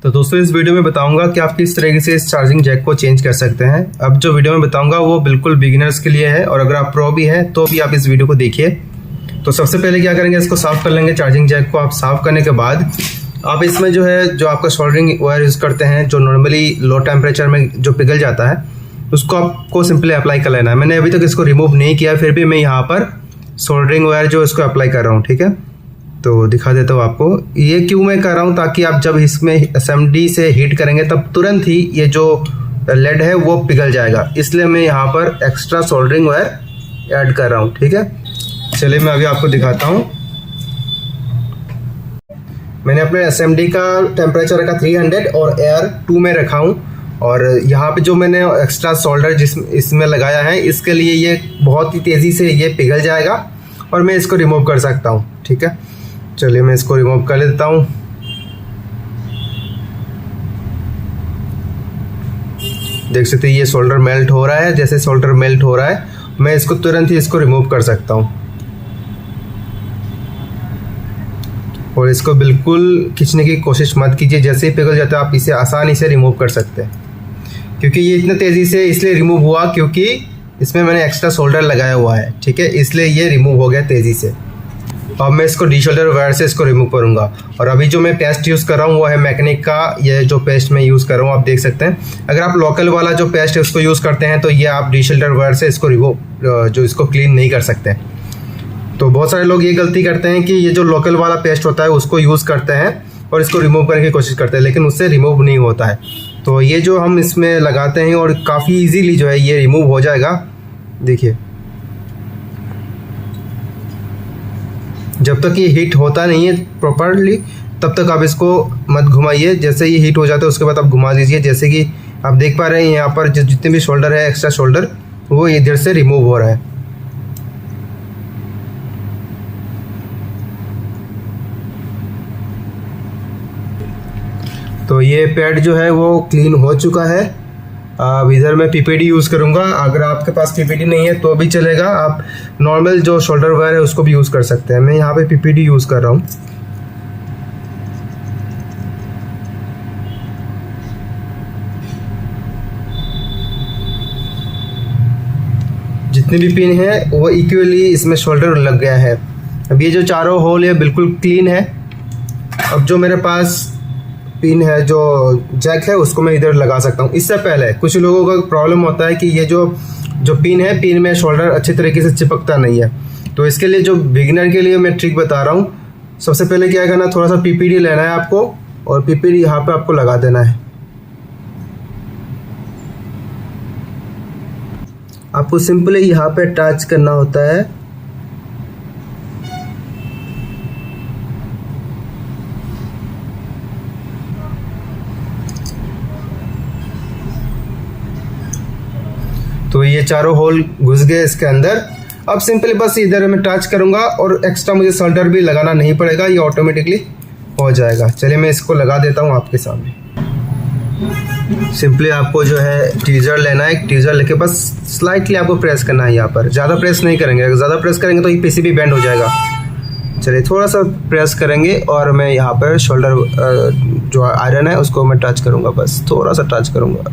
तो दोस्तों इस वीडियो में बताऊंगा कि आप किस तरीके से इस चार्जिंग जैक को चेंज कर सकते हैं। अब जो वीडियो में बताऊंगा वो बिल्कुल बिगिनर्स के लिए है और अगर आप प्रो भी हैं तो भी आप इस वीडियो को देखिए। तो सबसे पहले क्या करेंगे, इसको साफ़ कर लेंगे। चार्जिंग जैक को आप साफ़ करने के बाद आप इसमें जो आपका सोल्डरिंग वायर यूज़ करते हैं जो नॉर्मली लो टेम्परेचर में जो पिघल जाता है उसको आपको सिंपली अप्लाई कर लेना है। मैंने अभी तक इसको रिमूव नहीं किया, फिर भी मैं यहाँ पर सोल्डरिंग वायर जो इसको अप्लाई कर रहा हूँ। ठीक है, तो दिखा देता हूँ आपको। ये क्यों मैं कर रहा हूँ, ताकि आप जब इसमें SMD से हीट करेंगे तब तुरंत ही ये जो लेड है वो पिघल जाएगा, इसलिए मैं यहाँ पर एक्स्ट्रा सोल्डरिंग वायर ऐड कर रहा हूँ। ठीक है, चलिए मैं अभी आपको दिखाता हूँ। मैंने अपने SMD का टेम्परेचर रखा 300 और एयर 2 में रखा हूँ। और यहाँ पे जो मैंने एक्स्ट्रा सोल्डर इसमें लगाया है, इसके लिए ये बहुत ही तेज़ी से ये पिघल जाएगा और मैं इसको रिमूव कर सकता हूँ। ठीक है, चलिए मैं इसको रिमूव कर लेता हूँ। देख सकते हैं ये सोल्डर मेल्ट हो रहा है। जैसे सोल्डर मेल्ट हो रहा है मैं इसको तुरंत ही इसको रिमूव कर सकता हूँ। और इसको बिल्कुल खींचने की कोशिश मत कीजिए, जैसे ही पिघल जाता है आप इसे आसानी से रिमूव कर सकते हैं। क्योंकि ये इतना तेज़ी से इसलिए रिमूव हुआ क्योंकि इसमें मैंने एक्स्ट्रा सोल्डर लगाया हुआ है। ठीक है, इसलिए ये रिमूव हो गया तेज़ी से। अब मैं इसको डी-शोल्डर वायर से इसको रिमूव करूंगा। और अभी जो मैं पेस्ट यूज़ कर रहा हूँ वो है मैकेनिक का, ये जो पेस्ट मैं यूज़ कर रहा हूँ आप देख सकते हैं। अगर आप लोकल वाला जो पेस्ट है उसको यूज़ करते हैं तो ये आप डी-शोल्डर वायर से इसको इसको क्लीन नहीं कर सकते। तो बहुत सारे लोग ये गलती करते हैं कि ये जो लोकल वाला पेस्ट होता है उसको यूज़ करते हैं और इसको रिमूव करने की कोशिश करते हैं, लेकिन उससे रिमूव नहीं होता है। तो ये जो हम इसमें लगाते हैं और काफ़ी ईजीली जो है ये रिमूव हो जाएगा। देखिए, जब तक ये हीट होता नहीं है प्रॉपरली तब तक आप इसको मत घुमाइए। जैसे ये हीट हो जाता है उसके बाद आप घुमा दीजिए। जैसे कि आप देख पा रहे हैं यहाँ पर जितने भी शोल्डर है एक्स्ट्रा शोल्डर वो इधर से रिमूव हो रहा है। तो ये पैड जो है वो क्लीन हो चुका है। अब इधर मैं PPD यूज़ करूँगा। अगर आपके पास PPD नहीं है तो भी चलेगा, आप नॉर्मल जो शोल्डर वायर है उसको भी यूज़ कर सकते हैं। मैं यहाँ पे PPD यूज़ कर रहा हूँ। जितने भी पिन है वो इक्वली इसमें शोल्डर लग गया है। अब ये जो चारों होल है बिल्कुल क्लीन है। अब जो मेरे पास पिन है जो जैक है उसको मैं इधर लगा सकता हूँ। इससे पहले कुछ लोगों का प्रॉब्लम होता है कि ये जो पिन है, पिन में शोल्डर अच्छी तरीके से चिपकता नहीं है। तो इसके लिए जो बिगिनर के लिए मैं ट्रिक बता रहा हूँ। सबसे पहले क्या करना, थोड़ा सा PPD लेना है आपको और PPD यहाँ पे आपको लगा देना है। आपको सिंपली यहाँ पे टच करना होता है। तो ये चारों होल घुस गए इसके अंदर। अब सिंपली बस इधर मैं टच करूंगा और एक्स्ट्रा मुझे सोल्डर भी लगाना नहीं पड़ेगा, ये ऑटोमेटिकली हो जाएगा। चलिए मैं इसको लगा देता हूँ आपके सामने। सिंपली आपको जो है ट्वीज़र लेना है। ट्वीज़र लेके बस स्लाइटली आपको प्रेस करना है यहाँ पर, ज़्यादा प्रेस नहीं करेंगे। अगर ज़्यादा प्रेस करेंगे तो ये PCB बेंड हो जाएगा। चलिए थोड़ा सा प्रेस करेंगे और मैं यहाँ पर शोल्डर जो आयरन है उसको मैं टच करूँगा, बस थोड़ा सा टच करूँगा।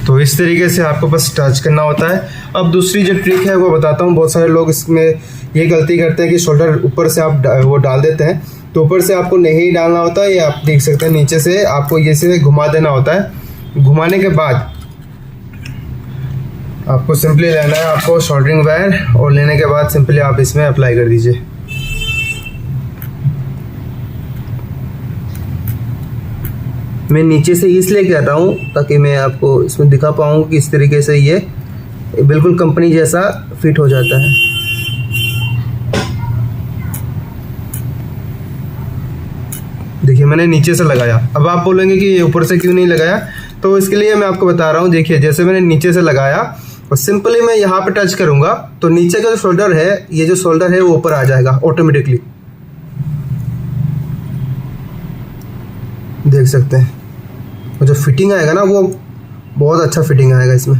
तो इस तरीके से आपको बस टच करना होता है। अब दूसरी जो ट्रिक है वो बताता हूँ। बहुत सारे लोग इसमें ये गलती करते हैं कि शोल्डर ऊपर से आप वो डाल देते हैं, तो ऊपर से आपको नहीं डालना होता है। ये आप देख सकते हैं नीचे से आपको ये से घुमा देना होता है। घुमाने के बाद आपको सिंपली लेना है आपको सोल्डरिंग वायर और लेने के बाद सिंपली आप इसमें अप्लाई कर दीजिए। मैं नीचे से इसलिए कर रहा हूँ ताकि मैं आपको इसमें दिखा पाऊँ कि इस तरीके से ये बिल्कुल कंपनी जैसा फिट हो जाता है। देखिए मैंने नीचे से लगाया। अब आप बोलेंगे कि ये ऊपर से क्यों नहीं लगाया, तो इसके लिए मैं आपको बता रहा हूँ। देखिए जैसे मैंने नीचे से लगाया और सिंपली मैं यहाँ पे टच करूँगा तो नीचे का जो शोल्डर है, ये जो शोल्डर है वो ऊपर आ जाएगा ऑटोमेटिकली, देख सकते हैं। और जो फिटिंग आएगा ना वो बहुत अच्छा फिटिंग आएगा इसमें।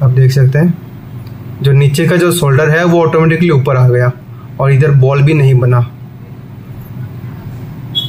आप देख सकते हैं जो नीचे का जो शोल्डर है वो ऑटोमेटिकली ऊपर आ गया और इधर बॉल भी नहीं बना।